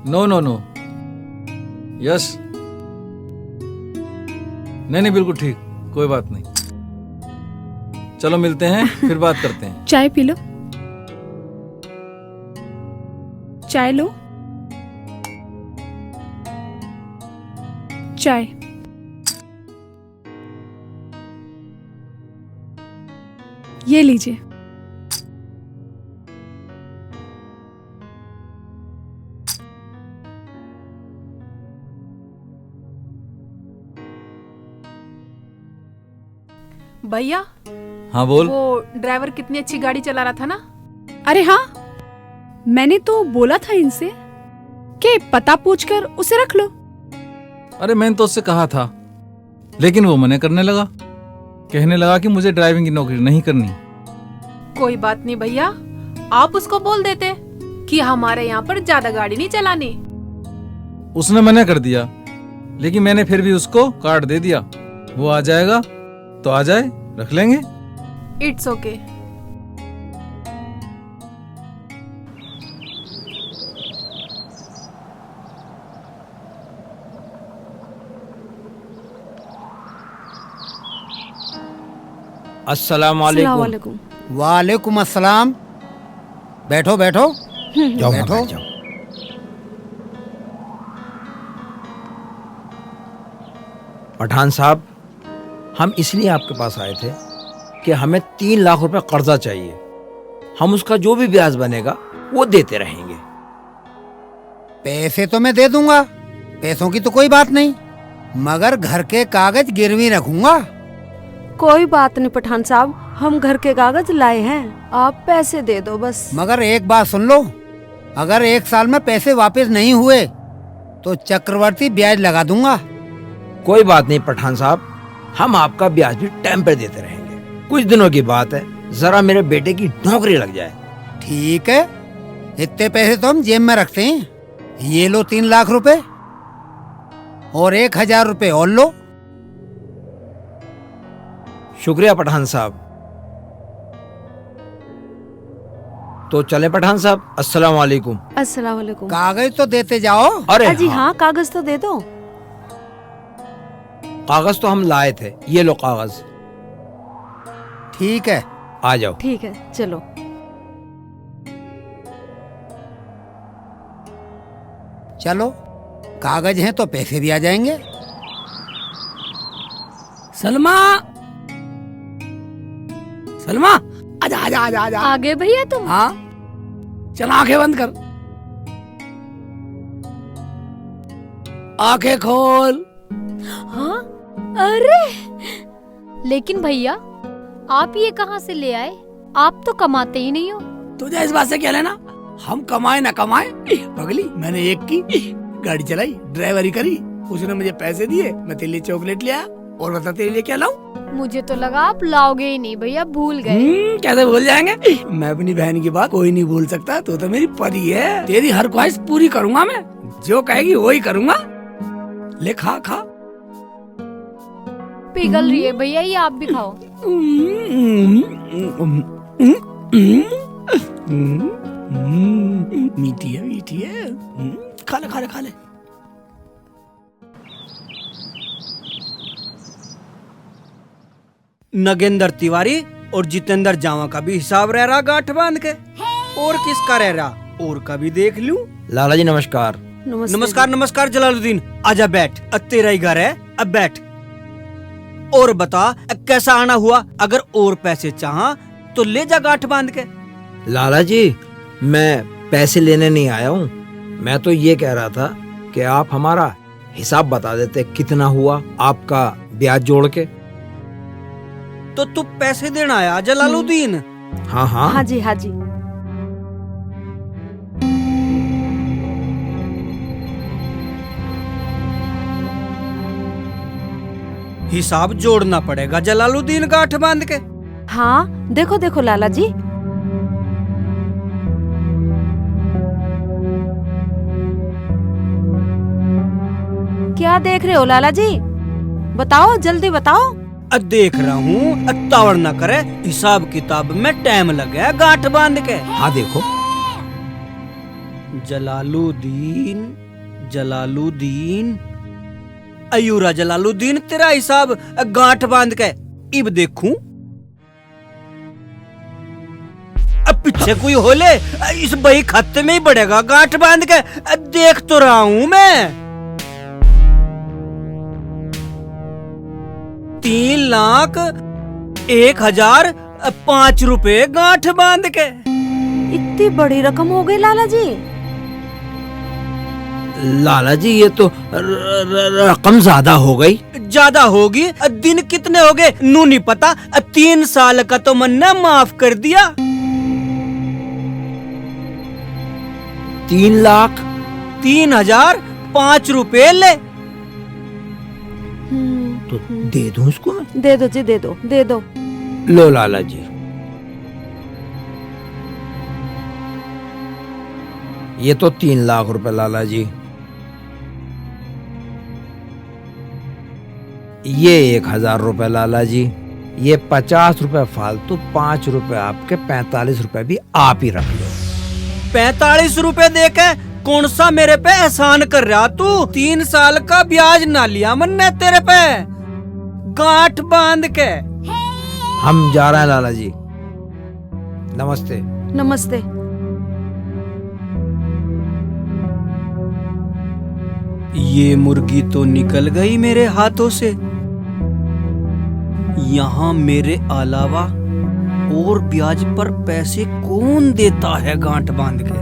No no no, yes, नहीं बिल्कुल ठीक, कोई बात नहीं। चलो मिलते हैं, फिर बात करते हैं। चाय पी लो, चाय लो, चाय। ये लीजिए। भैया, हाँ बोल। वो ड्राइवर कितनी अच्छी गाड़ी चला रहा था ना। अरे हाँ, मैंने तो बोला था इनसे कि पता पूछकर उसे रख लो। अरे मैंने तो उससे कहा था, लेकिन वो मना करने लगा, कहने लगा कि मुझे ड्राइविंग की नौकरी नहीं करनी। कोई बात नहीं भैया, आप उसको बोल देते कि हमारे यहाँ पर ज्यादा गाड़ी नहीं चलानी। उसने मना कर दिया, लेकिन मैंने फिर भी उसको कार्ड दे दिया। वो आ जाएगा तो आ जाए, रख लेंगे। It's okay. अस्सलाम वालेकुम। वालेकुम। वालेकुम अस्सलाम। बैठो बैठो, जाओ बैठो। बैठ जाओ। पठान साहब, हम इसलिए आपके पास आए थे कि हमें 3 लाख रुपए कर्जा चाहिए। हम उसका जो भी ब्याज बनेगा वो देते रहेंगे। पैसे तो मैं दे दूंगा, पैसों की तो कोई बात नहीं, मगर घर के कागज गिरवी रखूंगा। कोई बात नहीं पठान साहब, हम घर के कागज लाए हैं, आप पैसे दे दो बस। मगर एक बात सुन लो, अगर 1 साल में पैसे वापस नहीं हुए तो चक्रवर्ती ब्याज लगा दूंगा। कोई बात नहीं पठान साहब, हम आपका ब्याज भी टाइम पर देते रहेंगे। कुछ दिनों की बात है, जरा मेरे बेटे की नौकरी लग जाए। ठीक है, इतने पैसे तो हम जेब में रखते हैं। ये लो 3 लाख रुपए और 1000 रुपए और लो। शुक्रिया पठान साहब। तो चले पठान साहब, अस्सलाम वालेकुम। अस्सलाम वालेकुम। कागज तो देते जाओ। अरे जी हाँ, कागज तो दे दो। कागज तो हम लाए थे, ये लो कागज। ठीक है, आ जाओ। ठीक है, चलो। चलो, कागज हैं तो पैसे भी आ जाएंगे। सलमा, सलमा, आजा आजा आजा आजा। आ गए भैया तुम? हाँ, चल आंखें बंद कर, आंखें खोल। हाँ? अरे लेकिन भैया, आप ये कहाँ से ले आए? आप तो कमाते ही नहीं हो। तुझे इस बात से क्या लेना? हम कमाए ना कमाए, पगली, मैंने एक की गाड़ी चलाई, ड्राइवरी करी, उसने मुझे पैसे दिए, मैं तेरे लिए चॉकलेट लिया। और बता तेरे लिए क्या लाऊं? मुझे तो लगा आप लाओगे ही नहीं भैया, भूल गए। कैसे भूल जाएंगे? मैं अपनी बहन की बात कोई नहीं भूल सकता। तू तो मेरी परी है, तेरी हर ख्वाहिश पूरी करूंगा मैं, जो कहेगी वही करूंगा। ले खा खा। पिघल रही है भैया, ये आप भी खाओ। मीठी है, मीठी है। खा ले खा ले खा ले। नगेंद्र तिवारी और जितेंद्र जावा का भी हिसाब रह रहा गांठ बांध के। और किसका रह रहा? और का भी देख लूं। लाला जी नमस्कार। नमस्कार नमस्कार जलालुद्दीन, आजा बैठ, तेरा ही घर है, अब बैठ। और बता कैसा आना हुआ? अगर और पैसे चाहा तो ले जा गांठ बांध के। लाला जी, मैं पैसे लेने नहीं आया हूँ, मैं तो ये कह रहा था कि आप हमारा हिसाब बता देते, कितना हुआ आपका ब्याज जोड़ के। तो तू पैसे देना आया जलालुद्दीन? हाँ हाँ हाँ जी, हाँ जी। हिसाब जोड़ना पड़ेगा जलालुद्दीन गांठ बांध के। हाँ, देखो देखो लाला जी, क्या देख रहे हो लाला जी? बताओ, जल्दी बताओ। देख रहा हूँ, तावड़ न करे, हिसाब किताब में टाइम लगे गांठ बांध के। हाँ देखो। जलालुद्दीन अयूरा जलालुद्दीन, तेरा हिसाब गांठ बांध के इब देखूं। अब पीछे कोई होले, इस बही खाते में ही बढ़ेगा गांठ बांध के, देख तो रहा हूं मैं। 3,01,005 रुपए गांठ बांध के। इतनी बड़ी रकम हो गई लाला जी। लाला जी ये तो रकम ज्यादा हो गई। ज्यादा होगी, दिन कितने हो गए नू नहीं पता, 3 साल का तो मन्ना माफ कर दिया। 3,03,005 रुपए ले। तो दे दूं उसको मैं? दे दो जी, दे दो। लो लाला जी, ये तो 3 लाख रुपए लाला जी। ये 1,000 रुपए लाला जी। ये 50 रुपए फालतू, 5 रुपए आपके, 45 रुपए भी आप ही रख लो। 45 रुपए देके कौन सा मेरे पे एहसान कर रहा तू? 3 साल का ब्याज ना लिया मन्ने तेरे पे गांठ बांध के। हम जा रहे हैं लाला जी, नमस्ते। नमस्ते। ये मुर्गी तो निकल गई मेरे हाथों से। यहाँ मेरे अलावा और ब्याज पर पैसे कौन देता है गांठ बांध के?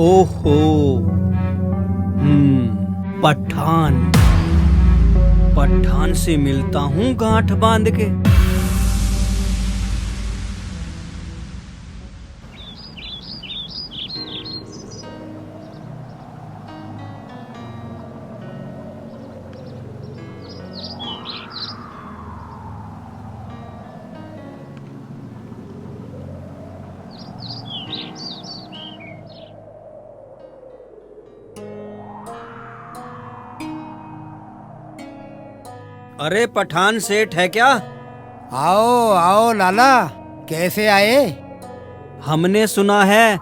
ओहो, पठान से मिलता हूँ गांठ बांध के। अरे पठान सेठ है क्या? आओ आओ लाला, कैसे आए? हमने सुना है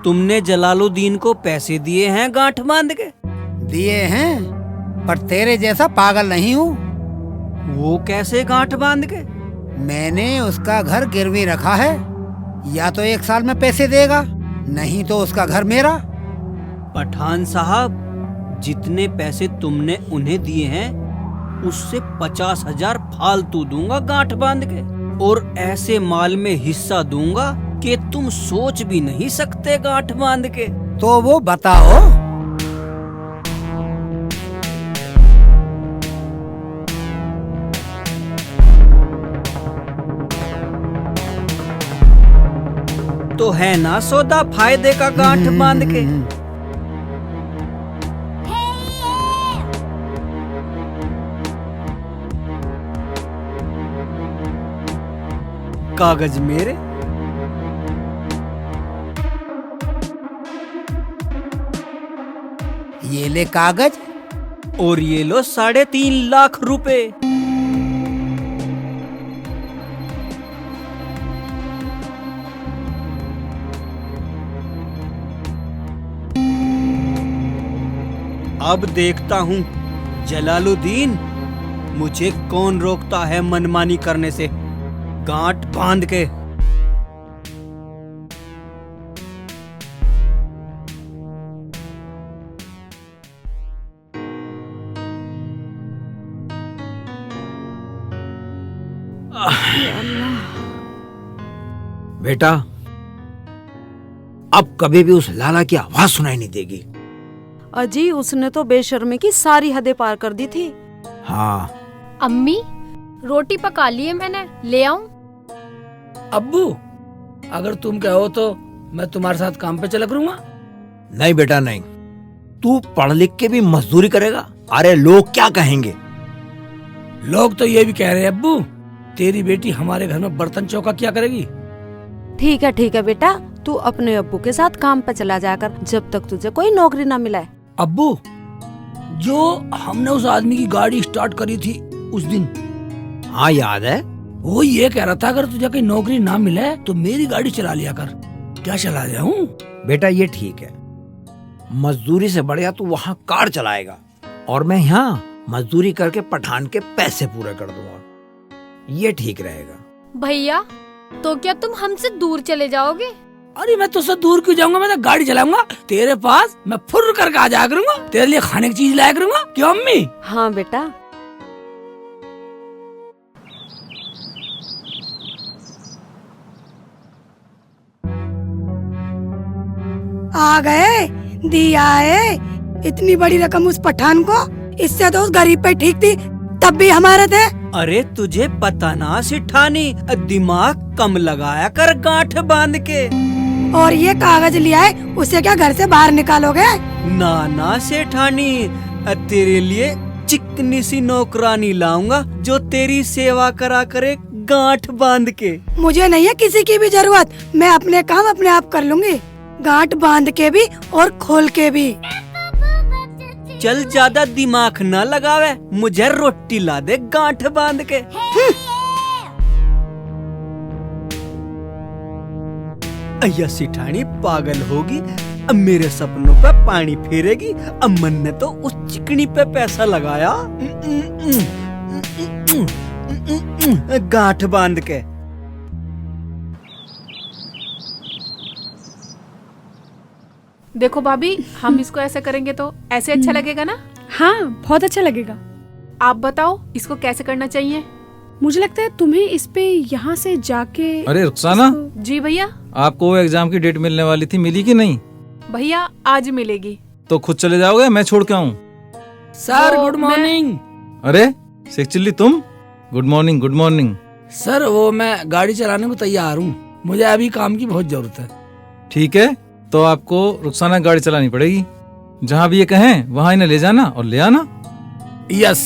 तुमने जलालुद्दीन को पैसे दिए हैं गांठ बांध के। दिए हैं, पर तेरे जैसा पागल नहीं हूँ। वो कैसे गांठ बांध के? मैंने उसका घर गिरवी रखा है, या तो 1 साल में पैसे देगा, नहीं तो उसका घर मेरा। पठान साहब, जितने पैसे तुमने उन्हें दिए हैं उससे 50,000 फालतू दूंगा गांठ बांध के, और ऐसे माल में हिस्सा दूंगा कि तुम सोच भी नहीं सकते गांठ बांध के। तो वो बताओ। तो है ना सौदा फायदे का गांठ बांध के। कागज मेरे। ये ले कागज, और ये लो 3.5 लाख रुपए। अब देखता हूँ जलालुद्दीन मुझे कौन रोकता है मनमानी करने से गांठ बांध के। बेटा, अब कभी भी उस लाला की आवाज सुनाई नहीं देगी। अजी, उसने तो बेशर्मी की सारी हदें पार कर दी थी। हाँ। अम्मी, रोटी पका ली है मैंने, ले आऊं? अब्बू, अगर तुम कहो तो मैं तुम्हारे साथ काम पे चला करूंगा। नहीं बेटा नहीं, तू पढ़ लिख के भी मजदूरी करेगा। अरे लोग क्या कहेंगे? लोग तो ये भी कह रहे हैं अब्बू, तेरी बेटी हमारे घर में बर्तन चौका क्या करेगी। ठीक है बेटा, तू अपने अब्बू के साथ काम पे चला जाकर, जब तक तुझे कोई नौकरी ना मिले। अब्बू, जो हमने उस आदमी की गाड़ी स्टार्ट करी थी उस दिन, हाँ याद है। वो ये कह रहा था अगर तुझे कोई नौकरी ना मिले तो मेरी गाड़ी चला लिया कर। क्या चला जाऊं? बेटा ये ठीक है, मजदूरी से बढ़िया तू वहाँ कार चलाएगा और मैं यहाँ मजदूरी करके पठान के पैसे पूरे कर दूंगा। ये ठीक रहेगा। भैया तो क्या तुम हमसे दूर चले जाओगे? अरे मैं तुझसे दूर क्यों जाऊंगा, मैं तो गाड़ी चलाऊंगा तेरे पास, मैं फुर्र करके आ जाया करूंगा, तेरे लिए खाने की चीज लाया करूंगा। क्यों अम्मी? हाँ बेटा। आ गए, दिया है इतनी बड़ी रकम उस पठान को, इससे तो उस गरीब पे ठीक थी, तब भी हमारे थे। अरे तुझे पता ना सिठानी, दिमाग कम लगाया कर गांठ बांध के। और ये कागज लिया है, उसे क्या घर से बाहर निकालोगे? ना ना सेठानी, तेरे लिए चिकनी सी नौकरानी लाऊंगा जो तेरी सेवा करा करे गांठ बांध के। मुझे नहीं है किसी की भी जरूरत, मैं अपने काम अपने आप कर लूंगी, गांठ बांध के भी और खोल के भी। चल ज्यादा दिमाग न लगावे, मुझे रोटी ला दे गांठ बांध के। अय्या सिठानी पागल होगी, अब मेरे सपनों पे पानी फेरेगी। अम्मन ने तो उस चिकनी पे पैसा लगाया गांठ बांध के। देखो भाभी, हम इसको ऐसे करेंगे तो ऐसे अच्छा लगेगा ना? हाँ बहुत अच्छा लगेगा। आप बताओ इसको कैसे करना चाहिए? मुझे लगता है तुम्हें इस पे यहाँ से जाके। अरे रुखसाना, जी भैया। आपको वो एग्जाम की डेट मिलने वाली थी, मिली कि नहीं? भैया आज मिलेगी। तो खुद चले जाओगे, मैं छोड़ के आऊँ? सर तो गुड मॉर्निंग। अरे शेख चिल्ली तुम, good morning. Good morning. Sir वो मैं गाड़ी चलाने को तैयार हूँ, मुझे अभी काम की बहुत जरूरत है। ठीक है, तो आपको रुखसाना गाड़ी चलानी पड़ेगी। जहाँ भी ये कहें वहाँ इन्हें ले जाना और ले आना। यस।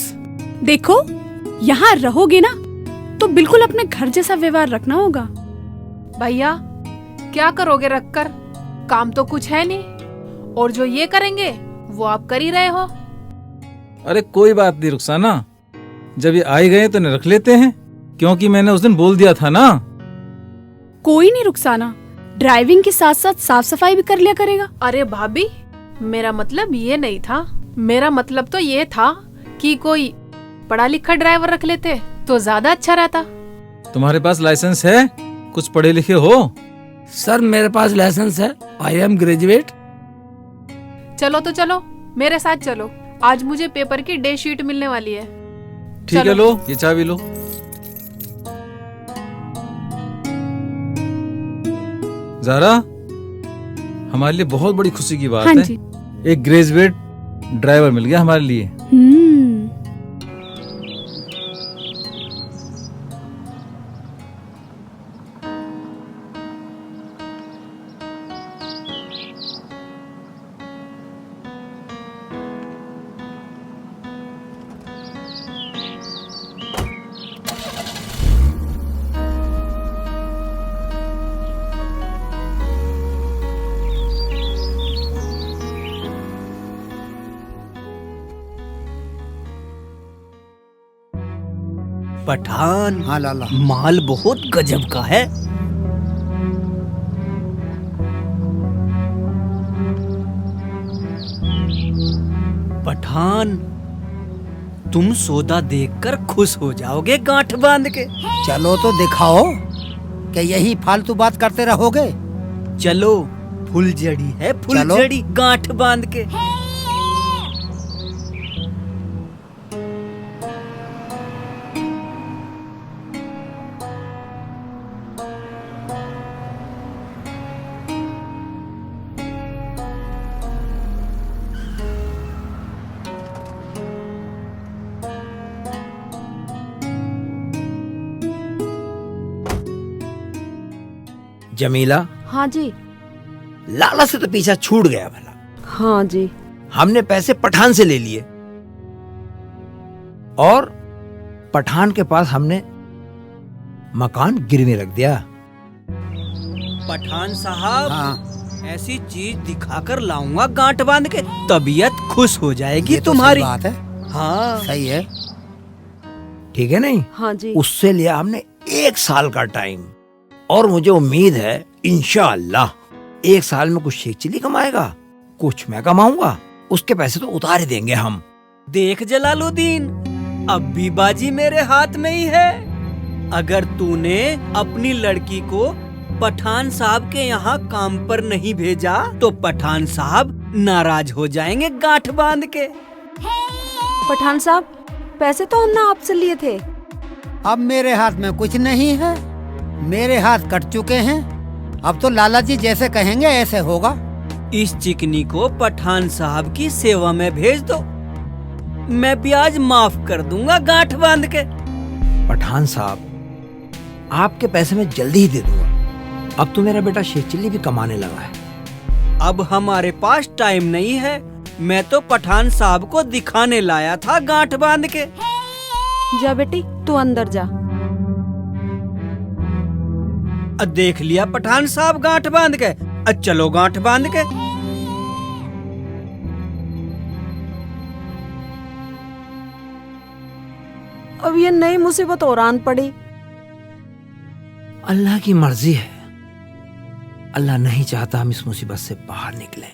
देखो यहाँ रहोगे ना तो बिल्कुल अपने घर जैसा व्यवहार रखना होगा। भैया क्या करोगे रखकर, काम तो कुछ है नहीं, और जो ये करेंगे वो आप कर ही रहे हो। अरे कोई बात नहीं रुखसाना, जब ये आ ही गए तो इन्हें रख लेते हैं, क्योंकि मैंने उस दिन बोल दिया था ना। कोई नहीं रुखसाना, ड्राइविंग के साथ साथ साफ सफाई भी कर लिया करेगा। अरे भाभी मेरा मतलब ये नहीं था, मेरा मतलब तो ये था कि कोई पढ़ा लिखा ड्राइवर रख लेते तो ज्यादा अच्छा रहता। तुम्हारे पास लाइसेंस है? कुछ पढ़े लिखे हो? सर मेरे पास लाइसेंस है, आई एम ग्रेजुएट। चलो तो चलो, मेरे साथ चलो, आज मुझे पेपर की डे शीट मिलने वाली है। ठीक है, लो ये चाबी लो। ज़ारा, हमारे लिए बहुत बड़ी खुशी की बात हाँ है, जी। एक ग्रेजुएट ड्राइवर मिल गया हमारे लिए। पठान, हाँ लाला। माल बहुत गजब का है। पठान, तुम सौदा देखकर खुश हो जाओगे गांठ बांध के। चलो तो दिखाओ कि यही फालतू बात करते रहोगे। चलो, फुलझड़ी है, फुलझड़ी गांठ बांध के। जमीला, हाँ जी। लाला से तो पीछा छूट गया भला। हाँ जी। हमने पैसे पठान से ले लिए और पठान के पास हमने मकान गिरवी रख दिया। पठान साहब, हाँ। ऐसी चीज दिखाकर लाऊंगा गांठ बांध के, तबीयत खुश हो जाएगी ये तो तुम्हारी। सही बात है। हाँ सही है। ठीक है नहीं? हाँ जी। उससे लिया हमने 1 साल का टाइम और मुझे उम्मीद है इंशाअल्लाह एक साल में कुछ शेख चिल्ली कमाएगा, कुछ मैं कमाऊंगा, उसके पैसे तो उतार ही देंगे हम। देख जलालुद्दीन, अब भी बाजी मेरे हाथ में ही है। अगर तूने अपनी लड़की को पठान साहब के यहाँ काम पर नहीं भेजा तो पठान साहब नाराज हो जाएंगे गांठ बांध के। पठान साहब, पैसे तो हमने आपसे लिए थे। अब मेरे हाथ में कुछ नहीं है, मेरे हाथ कट चुके हैं। अब तो लाला जी जैसे कहेंगे ऐसे होगा। इस चिकनी को पठान साहब की सेवा में भेज दो, मैं ब्याज माफ कर दूंगा गांठ बांध के। पठान साहब, आपके पैसे मैं जल्दी ही दे दूंगा। अब तो मेरा बेटा शेख चिल्ली भी कमाने लगा है। अब हमारे पास टाइम नहीं है, मैं तो पठान साहब को दिखाने लाया था गांठ बांध के। जा बेटी, तू अंदर जा। देख लिया पठान साहब गांठ बांध के, चलो गांठ बांध के। अब ये नई मुसीबत और आन पड़ी। अल्लाह की मर्जी है, अल्लाह नहीं चाहता हम इस मुसीबत से बाहर निकलें।